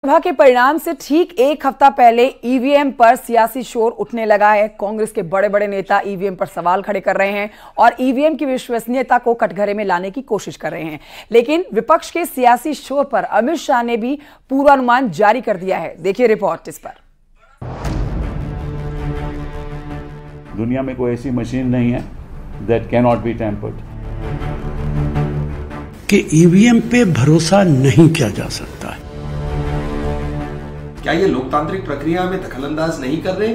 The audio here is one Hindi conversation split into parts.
लोकसभा के परिणाम से ठीक एक हफ्ता पहले ईवीएम पर सियासी शोर उठने लगा है। कांग्रेस के बड़े बड़े नेता ईवीएम पर सवाल खड़े कर रहे हैं और ईवीएम की विश्वसनीयता को कटघरे में लाने की कोशिश कर रहे हैं। लेकिन विपक्ष के सियासी शोर पर अमित शाह ने भी पूर्वानुमान जारी कर दिया है। देखिए रिपोर्ट इस पर। दुनिया में कोई ऐसी मशीन नहीं है that can not be tempered कि ईवीएम पे भरोसा नहीं किया जा सकता है। क्या ये लोकतांत्रिक प्रक्रिया में दखलंदाज नहीं कर रहे?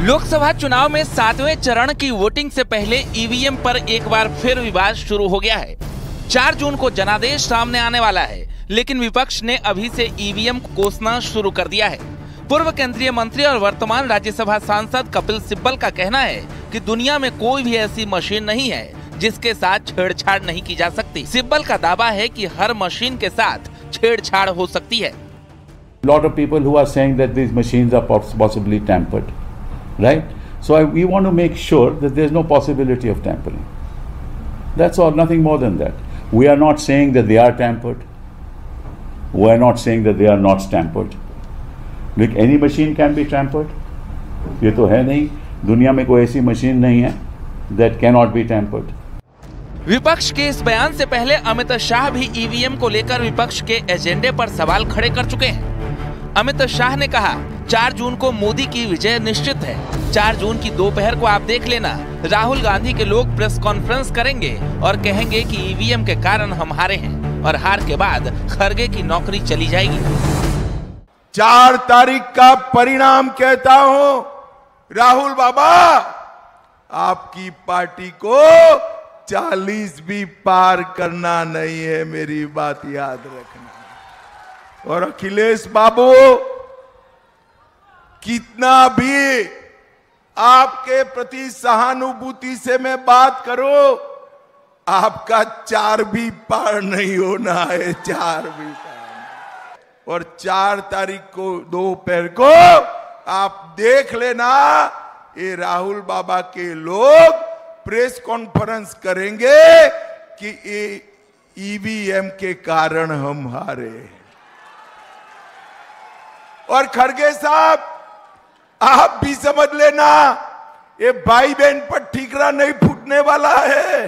लोकसभा चुनाव में 7वें चरण की वोटिंग से पहले ईवीएम पर एक बार फिर विवाद शुरू हो गया है। 4 जून को जनादेश सामने आने वाला है, लेकिन विपक्ष ने अभी से ईवीएम को कोसना शुरू कर दिया है। पूर्व केंद्रीय मंत्री और वर्तमान राज्यसभा सांसद कपिल सिब्बल का कहना है कि दुनिया में कोई भी ऐसी मशीन नहीं है जिसके साथ छेड़छाड़ नहीं की जा सकती। सिब्बल का दावा है कि हर मशीन के साथ छेड़छाड़ हो सकती है। Lot of people who are saying that these machines are possibly tampered, right? So we want to make sure that there is no possibility of tampering. That's all, nothing more than that. We are not saying that they are tampered. We are not saying that they are not tampered. Like any machine can be tampered. ये तो है नहीं, दुनिया में कोई ऐसी मशीन नहीं है that cannot be tampered. विपक्ष के इस बयान से पहले अमित शाह भी ईवीएम को लेकर विपक्ष के एजेंडे पर सवाल खड़े कर चुके हैं। अमित शाह ने कहा 4 जून को मोदी की विजय निश्चित है। 4 जून की दोपहर को आप देख लेना, राहुल गांधी के लोग प्रेस कॉन्फ्रेंस करेंगे और कहेंगे कि ईवीएम के कारण हम हारे हैं और हार के बाद खरगे की नौकरी चली जाएगी। 4 तारीख का परिणाम कहता हूं, राहुल बाबा आपकी पार्टी को 40 भी पार करना नहीं है, मेरी बात याद रखना। और अखिलेश बाबू कितना भी आपके प्रति सहानुभूति से मैं बात करूं, आपका 4 भी पार नहीं होना है, 4 भी पार। और 4 तारीख को दोपहर को आप देख लेना, ये राहुल बाबा के लोग प्रेस कॉन्फ्रेंस करेंगे कि ईवीएम के कारण हम हारे। और खड़गे साहब आप भी समझ लेना, ये भाई बहन पर ठीकरा नहीं फूटने वाला है।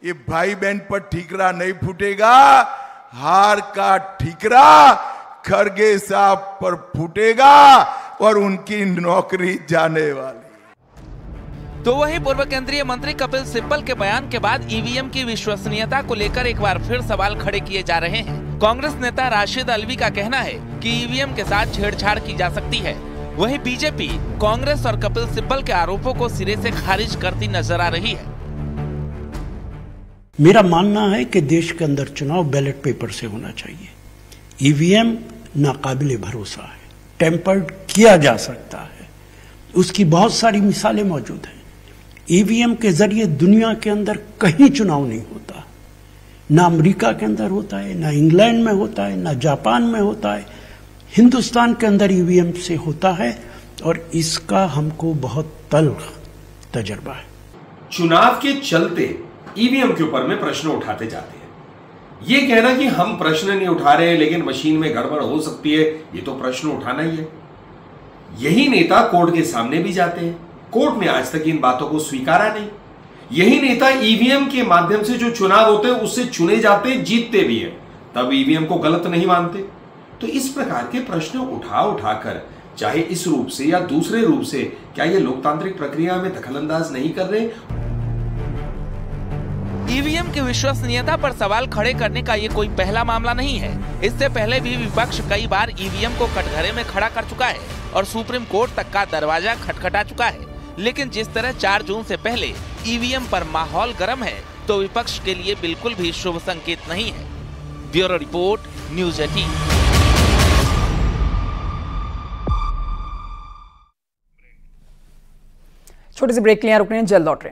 ये भाई बहन पर ठीकरा नहीं फूटेगा, हार का ठीकरा खड़गे साहब पर फूटेगा और उनकी नौकरी जाने वाली। तो वहीं पूर्व केंद्रीय मंत्री कपिल सिब्बल के बयान के बाद ईवीएम की विश्वसनीयता को लेकर एक बार फिर सवाल खड़े किए जा रहे हैं। कांग्रेस नेता राशिद अल्वी का कहना है कि ईवीएम के साथ छेड़छाड़ की जा सकती है। वहीं बीजेपी कांग्रेस और कपिल सिब्बल के आरोपों को सिरे से खारिज करती नजर आ रही है। मेरा मानना है कि देश के अंदर चुनाव बैलेट पेपर से होना चाहिए। ईवीएम नाकाबिले भरोसा है, टेम्पर्ड किया जा सकता है, उसकी बहुत सारी मिसालें मौजूद हैं। ईवीएम के जरिए दुनिया के अंदर कहीं चुनाव नहीं होता, ना अमेरिका के अंदर होता है, ना इंग्लैंड में होता है, ना जापान में होता है। हिंदुस्तान के अंदर ईवीएम से होता है और इसका हमको बहुत तल्ख तजर्बा है। चुनाव के चलते ईवीएम के ऊपर में प्रश्न उठाते जाते हैं। ये कहना कि हम प्रश्न नहीं उठा रहे लेकिन मशीन में गड़बड़ हो सकती है, ये तो प्रश्न उठाना ही है। यही नेता कोर्ट के सामने भी जाते हैं, कोर्ट ने आज तक इन बातों को स्वीकारा नहीं। यही नेता ईवीएम के माध्यम से जो चुनाव होते हैं उससे चुने जाते, जीतते भी हैं, तब ईवीएम को गलत नहीं मानते। तो इस प्रकार के प्रश्न उठाकर चाहे इस रूप से या दूसरे रूप से, क्या ये लोकतांत्रिक प्रक्रिया में दखलंदाज नहीं कर रहे? ईवीएम की विश्वसनीयता पर सवाल खड़े करने का ये कोई पहला मामला नहीं है। इससे पहले भी विपक्ष कई बार ईवीएम को कटघरे में खड़ा कर चुका है और सुप्रीम कोर्ट तक का दरवाजा खटखटा चुका है। लेकिन जिस तरह 4 जून से पहले ईवीएम पर माहौल गर्म है, तो विपक्ष के लिए बिल्कुल भी शुभ संकेत नहीं है। Bureau report, news 18। छोटे से ब्रेक के लिए रुक रहे हैं, जल्द लौट रहे हैं।